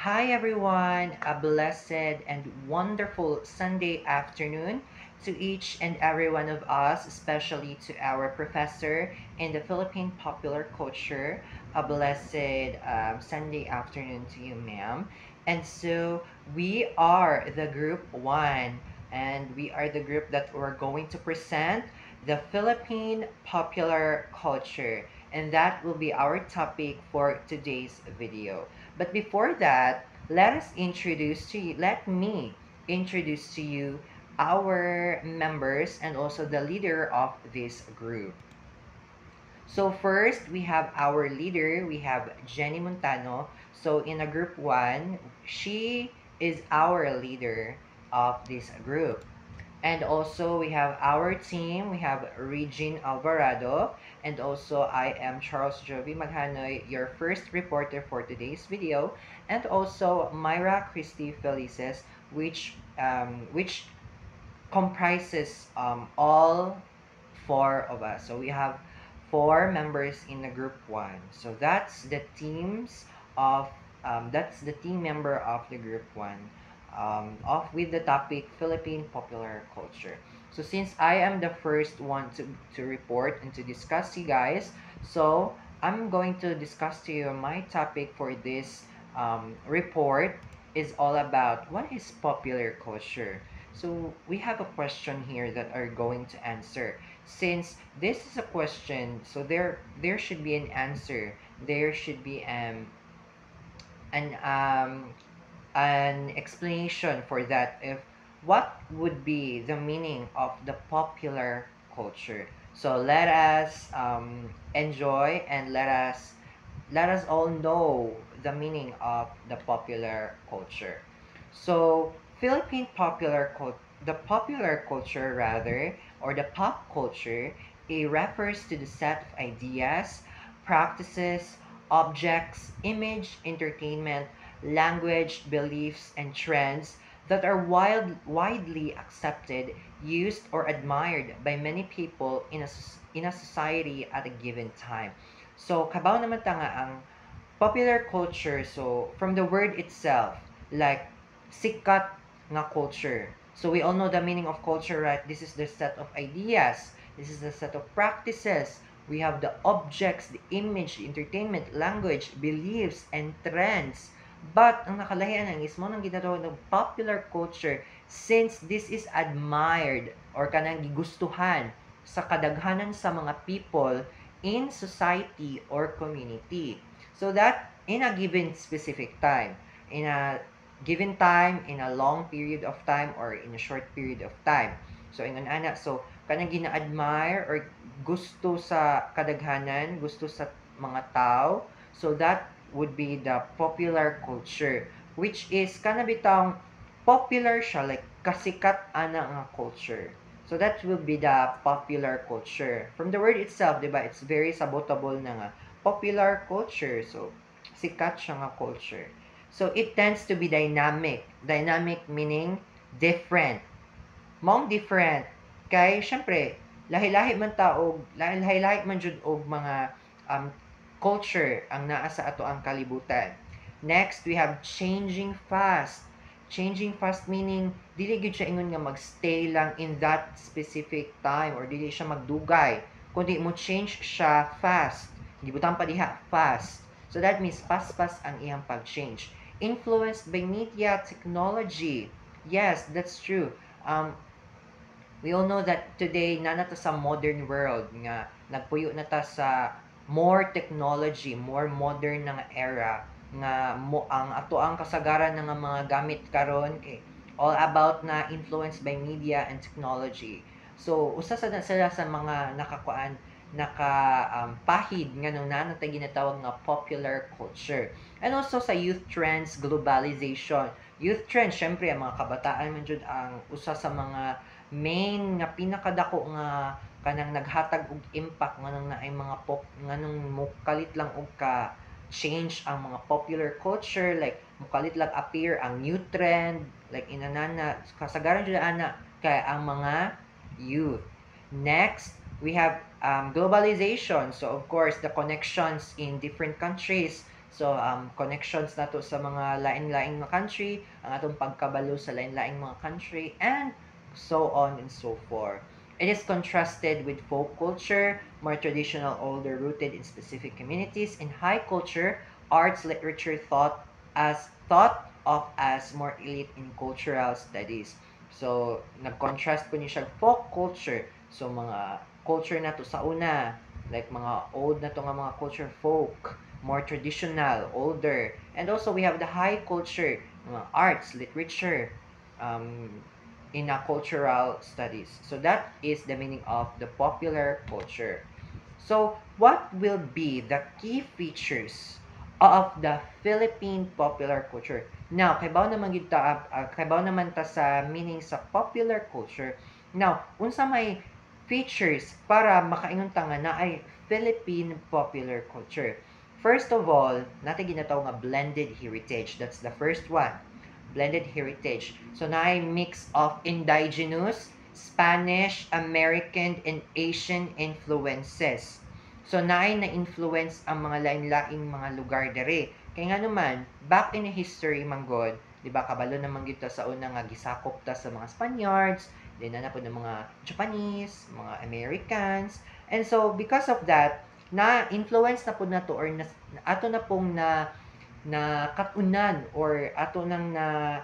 Hi everyone, a blessed and wonderful Sunday afternoon to each and every one of us, especially to our professor in the Philippine popular culture. A blessed Sunday afternoon to you, ma'am. And so we are the group one, and we are the group that we're going to present the Philippine popular culture, and that will be our topic for today's video. But before that, let me introduce to you our members and also the leader of this group. So first, we have our leader, we have Jenny Montano. So in a group one, she is our leader of this group. And also we have our team, we have Regine Alvarado, and also I am Charles Jovi Maghanoy, your first reporter for today's video, and also Myra Christie Felices, which comprises all four of us. So we have four members in the group one. So that's the team member of the group one. Off with the topic Philippine popular culture. So since I am the first one to report and to discuss you guys, so I'm going to discuss to you my topic for this report is all about what is popular culture. So we have a question here that are going to answer. Since this is a question, so there should be an answer. There should be an um an explanation for that if what would be the meaning of the popular culture. So let us enjoy and let us all know the meaning of the popular culture. So, the popular culture rather, or the pop culture, it refers to the set of ideas, practices, objects, image, entertainment, language, beliefs, and trends that are widely accepted, used, or admired by many people in a society at a given time. So, kabaw naman ta nga ang popular culture. So, from the word itself, like sikat nga culture. So, we all know the meaning of culture, right? This is the set of ideas. This is the set of practices. We have the objects, the image, the entertainment, language, beliefs, and trends. But, ang nakalahian ang ismo ng ginatawag ng popular culture since this is admired or kanang gigustuhan sa kadaghanan sa mga people in society or community. So that in a given specific time, in a given time, in a long period of time, or in a short period of time. So, ingon ana, so, kanang gina-admire or gusto sa kadaghanan, gusto sa mga tao, so that would be the popular culture, which is kana bitang popular siya, like kasikat ana nga culture. So that will be the popular culture. From the word itself, di ba, it's very sabotable na nga popular culture. So, sikat siya nga culture. So, it tends to be dynamic. Dynamic meaning different. Maong different. Kay, syempre, lahi-lahi man taog, lahi-lahi man jud og mga culture ang naa sa ato ang kalibutan. Next, we have changing fast. Changing fast meaning dili gyud siya ingon nga magstay lang in that specific time or dili siya magdugay kundi mo change siya fast. Gibutang pa diha fast. So that means pas-pas ang iyang pag-change. Influenced by media technology. Yes, that's true. We all know that today na nata sa modern world nga nagpuyo na ta sa more technology, more modern na nga era nga ang ato ang kasagaran nga mga gamit karon kay all about na influenced by media and technology. So usa sa sila sa mga pahid nga nung nanatay ginatawag nga popular culture. And also sa youth trends, globalization. Youth trends, syempre ang mga kabataan man jud ang usa sa mga main nga pinakadako nga kanang naghatag og impact nganong naay mga pop nganong mukalit lang og ka change ang mga popular culture, like mukalit lang appear ang new trend, like inanana kasagaran jud ana kay ang mga youth. Next, we have globalization. So of course, the connections in different countries So, connections nato sa mga lain-laing mga country, ang atong pagkabalo sa lain-laing mga country, and so on and so forth. It is contrasted with folk culture, more traditional, older, rooted in specific communities. In high culture, arts, literature thought of as more elite in cultural studies. So, nag-contrast po niya siya folk culture. So, mga culture na to sa una, like mga old na to nga mga culture, folk, more traditional, older. And also, we have the high culture, mga arts, literature, um, in a cultural studies. So, that is the meaning of the popular culture. So, what will be the key features of the Philippine popular culture? Now, kaybaw naman kaybaw naman ta sa meaning sa popular culture. Now, unsa may features para makaingon ta nga na ay Philippine popular culture? First of all, natin ginatawag nga blended heritage. That's the first one. Blended heritage. So, na mix of indigenous, Spanish, American, and Asian influences. So, na-influence ang mga lain-laing mga lugar dere. Kaya nga naman, back in history, manggod, di ba, kabalo naman kita sa una nga gisakop ta sa mga Spaniards, din na po ng mga Japanese, mga Americans. And so, because of that, na-influence na po na to or ato na pong na katunan or ato nang na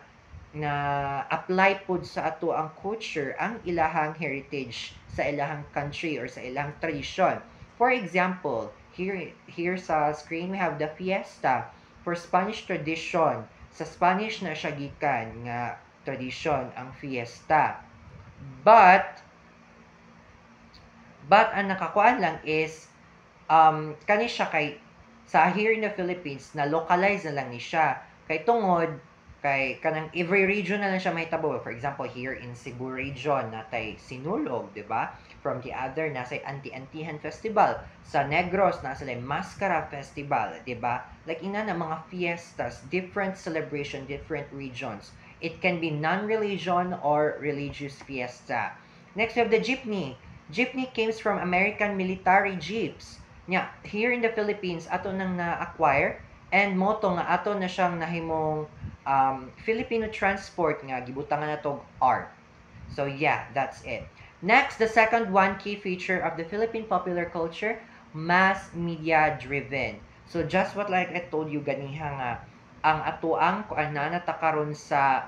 apply pod sa ato ang culture ang ilahang heritage sa ilahang country or sa ilahang tradition. For example, here sa screen we have the fiesta for Spanish tradition. Sa Spanish na siya gikan nga tradition ang fiesta. But ang nakakuan lang is kani siya kay sa here in the Philippines na localize na lang ni siya kay tungod kay kanang every region na lang siya mahitabo. For example, here in Cebu region natay Sinulog, di ba? From the other nasa Anti-Antihan Festival. Sa Negros nasa Mascara Festival, di ba? Like ina na mga fiestas, different celebration, different regions. It can be non-religion or religious fiesta. Next we have the jeepney. Jeepney comes from American military jeeps. Nya, here in the Philippines, ato nang na-acquire and moto nga ato na siyang nahimong Filipino transport nga gibutangan na tog art. So yeah, that's it. Next, the second one key feature of the Philippine popular culture, mass media driven. So just what like I told you ganiha nga ang atoang nanatakaron sa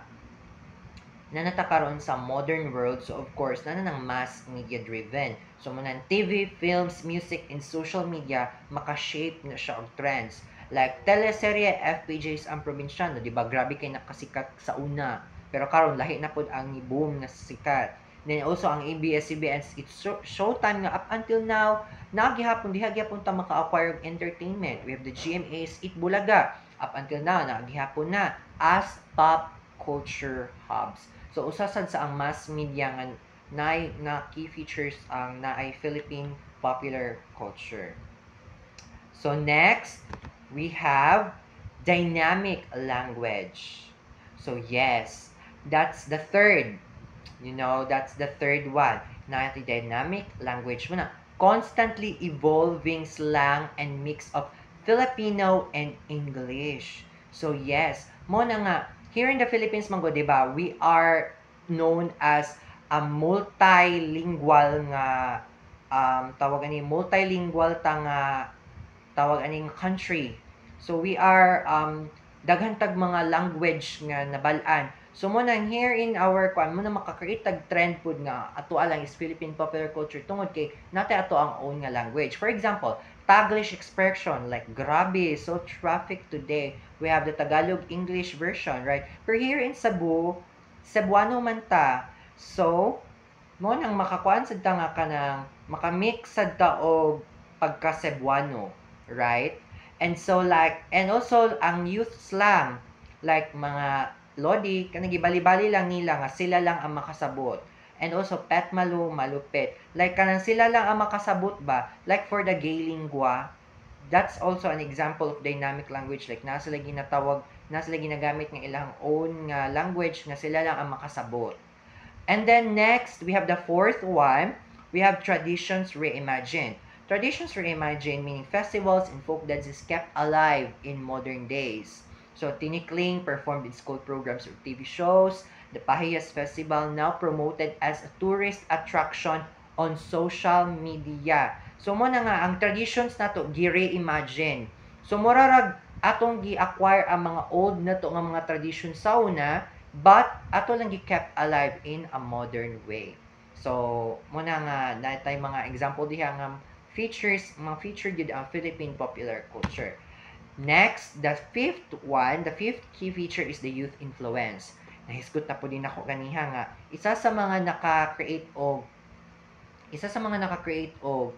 modern world. So, of course, ng mass media driven. So, manang TV, films, music, and social media, makashape na siya of trends. Like, teleserye, FPJs ang probinsyano, di ba? Grabe kayo nakasikat sa una. Pero karon lahi na po ang ni-boom na sikat. Then also, ang ABS-CBN, it's Showtime nga up until now, nagihapon, dihagihapon ta maka-acquire entertainment. We have the GMA's Eat Bulaga. Up until now, nagihapon na as pop culture hubs. So, usasad sa ang mass media nga na key features ang naay Philippine popular culture. So, next, we have dynamic language. So, yes, that's the third. That's the third one. Na ito dynamic language mo na. Constantly evolving slang and mix of Filipino and English. So, yes, mo na nga, here in the Philippines, Manggo, di ba, we are known as a multilingual nga tawag ani multilingual tawag aning country. So we are daghan tag mga language nga nabalaan. So mo nang here in our mo na makakreate tag trend pud nga ato lang is Philippine popular culture tungod kay natay ato ang own nga language. For example, Taglish expression like grabe, so traffic today. We have the Tagalog English version, right? Pero here in Cebuano man ta. So, mo nang makakuan sad ta nga kanang makamix sad ta og pagka Cebuano, right? And so and also ang youth slang like mga lodi kanang gibali-bali lang nila nga sila lang ang makasabot. And also, pet malu, malupit. Like, kanang sila lang ang makasabot ba? Like, for the gay lingua, that's also an example of dynamic language. Like, nasa lagi ginagamit ng ilang own nga language nga sila lang ang makasabot. And then, next, we have the fourth one. We have traditions reimagined. traditions reimagined, meaning festivals and folk dances kept alive in modern days. So, tinikling performed in school programs or TV shows. The Pahiyas Festival now promoted as a tourist attraction on social media. So, mo na nga, ang traditions na to, gi-reimagine. So, morarag atong gi-acquire ang mga old na to nga mga traditions sa una, but ato lang gi-kept alive in a modern way. So, muna nga, natay mga example diha nga features, mga feature gid ang Philippine popular culture. Next, the fifth key feature is the youth influence. Nahisgot na po din ako kaniha nga, isa sa mga naka-create og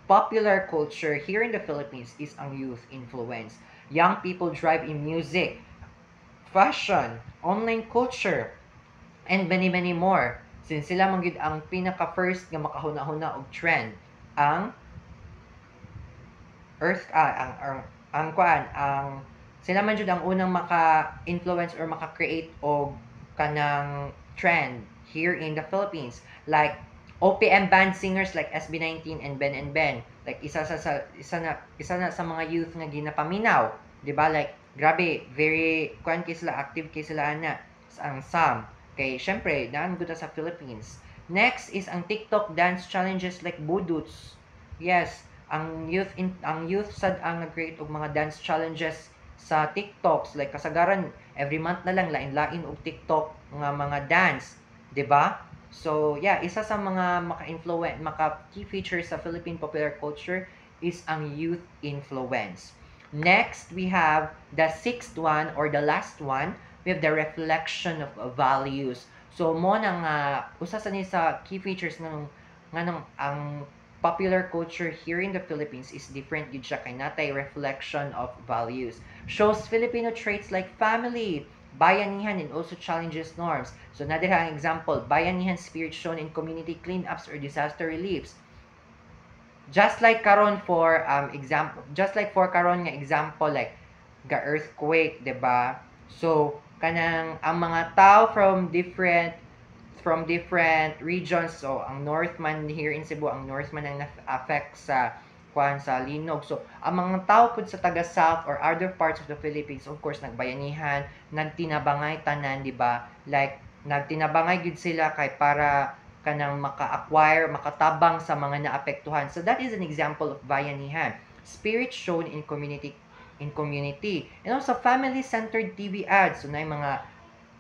popular culture here in the Philippines is ang youth influence. Young people drive in music, fashion, online culture, and many many more. Since sila man gid ang pinaka first nga makahuna-huna og trend, ang earth ang kuan ang sila man jud ang unang maka-influence or maka-create og kanang trend here in the Philippines, like OPM band singers like SB19 and Ben. Like isa na sa mga youth nga ginapaminaw, di ba? Like grabe, very kuan kay sila, active kay sila ana ang Sam. Kay syempre daan gud sa Philippines. Next is ang TikTok dance challenges like Buduts. Yes, ang youth sad ang nag-create og mga dance challenges sa TikToks, like kasagaran every month na lang lain-lain og TikTok nga mga dance, 'di ba? So, yeah, isa sa mga maka-key features sa Philippine popular culture is ang youth influence. Next, we have the sixth one or the last one, we have the reflection of values. So, mo nang usa sa ni sa key features ng ang popular culture here in the Philippines is different gid siya kay natay reflection of values. Shows Filipino traits like family, bayanihan, and also challenges norms. So nadira ang example, bayanihan spirit shown in community cleanups or disaster reliefs. Just like karon for karon nga example like ga earthquake, 'di ba? So kanang ang mga tao from different regions. So, ang north man here in Cebu, ang north man ang na-affect sa sa linog. So, ang mga tao pud sa taga-south or other parts of the Philippines, of course, nagbayanihan, nagtinabangay tanan, di ba? Like, nagtinabangay gid sila kay para kanang maka-acquire, makatabang sa mga naapektuhan. So, that is an example of bayanihan. Spirit shown in community. And also, family-centered TV ads. So, na yung mga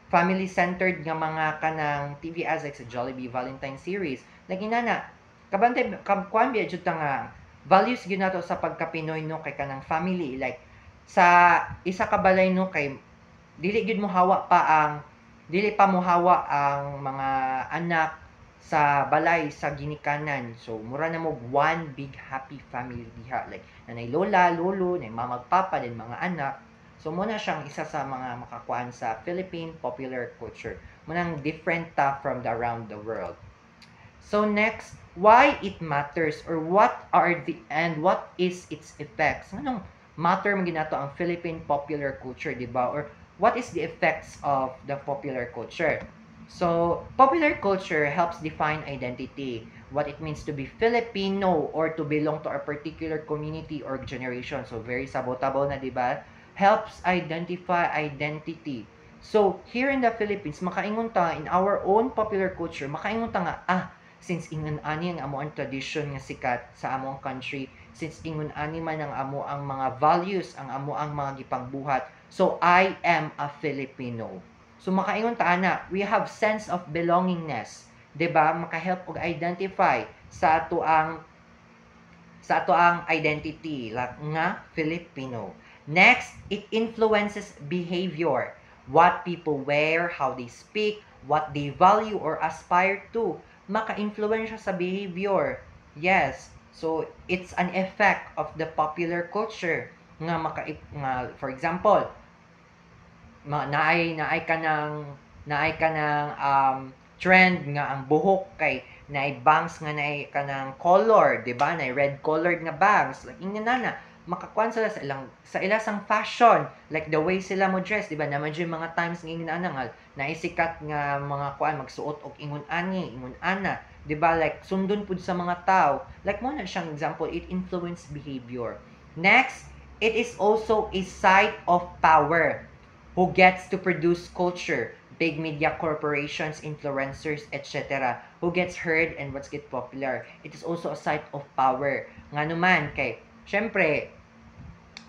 family-centered nga mga kanang TV ads like sa Jollibee Valentine series. Like inana, kabantay kuan biya jud nga values gyud nato sa pagka-Pinoy no kay kanang family, like sa isa ka balay no kay dili pa mo hawa ang mga anak sa balay sa ginikanan. So mura na mo one big happy family diha, like nanay lola, lolo, nay mama, papa, din mga anak. So, muna siyang isa sa mga makakuan sa Philippine popular culture. Munang different from the around the world. So, next, why it matters or what is its effects? Anong matter man ginato ang Philippine popular culture, di ba? Or what is the effects of the popular culture? So, popular culture helps define identity, what it means to be Filipino or to belong to a particular community or generation. So, very sabotable na, di ba? Helps identify identity. So, here in the Philippines, makaingon ta in our own popular culture, makaingon ta nga, since ingon ani ang amo ang tradition nga sikat sa amo ang country, since ingon ani man ang amo ang mga values, ang amo ang mga gipangbuhat, so I am a Filipino. So, makaingon ta ana, we have sense of belongingness, 'di ba? Maka-help og identify sa ato ang identity nga Filipino. Next, it influences behavior. What people wear, how they speak, what they value or aspire to. Maka-influence siya sa behavior. Yes. So, it's an effect of the popular culture. For example, naay ka ng trend nga ang buhok kay naay bangs nga naay ka ng color, di ba? Naay red colored nga bangs. Like, inganana, makakuan sila sa ilasang fashion, like the way sila mo dress, di ba? Naman yung mga times ng inaanangal naisikat nga mga kuan magsuot og ingon ani, ingon ana, di ba? Like sundon pud sa mga tao. Like mo na siyang example, it influence behavior. Next, it is also a site of power who gets to produce culture, big media corporations, influencers, etc. Who gets heard and what's get popular. It is also a site of power. Nga naman, kay, syempre,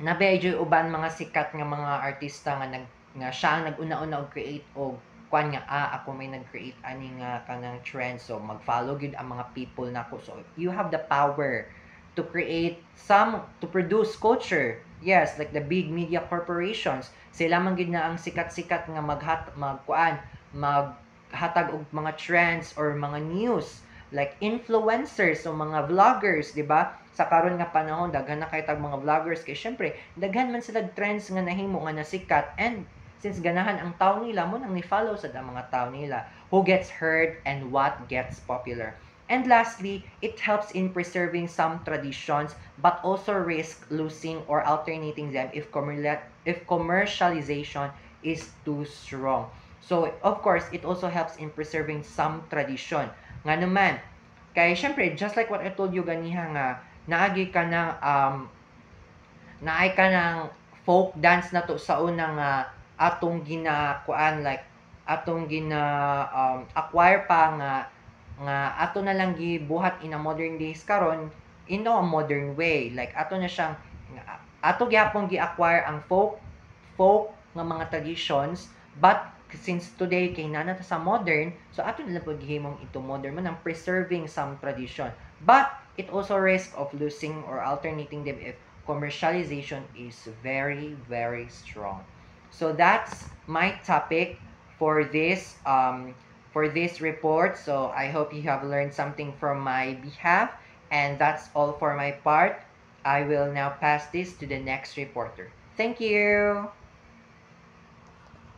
nabedyo uban mga sikat nga mga artista nga siya ang nag-una-una og create og kwan nga ako may nag-create ani nga kanang trend, so mag-follow gyud ang mga people nako. So you have the power to create some, to produce culture. Yes, like the big media corporations, sila man gyud na ang sikat-sikat nga maghatag og mga trends or mga news, like influencers o mga vloggers, di ba? Sa karon nga panahon daghan na kay tag mga vloggers, kay syempre daghan man sila trends nga nahimo nga nasikat, and since ganahan ang tao nila mo nang ni-follow sa mga tao nila, who gets heard and what gets popular. And lastly, it helps in preserving some traditions but also risk losing or alternating them if commercialization is too strong. So, of course, it also helps in preserving some tradition. Nga naman, kay syempre, just like what I told you ganiha nga, naagi ka ng, naay ka ng folk dance na to sa unang atong ginakuan, like, atong acquire pa nga ato na lang gibuhat in a modern days karon in a modern way, like ato na siyang ato gyapon gi-acquire ang folk nga mga traditions, but since today kay nana ta sa modern, so ato na lang pud gihimong into modern man ang preserving some tradition, but it also risk of losing or alternating them if commercialization is very very strong. So that's my topic for this report. So I hope you have learned something from my behalf, and that's all for my part. I will now pass this to the next reporter. Thank you.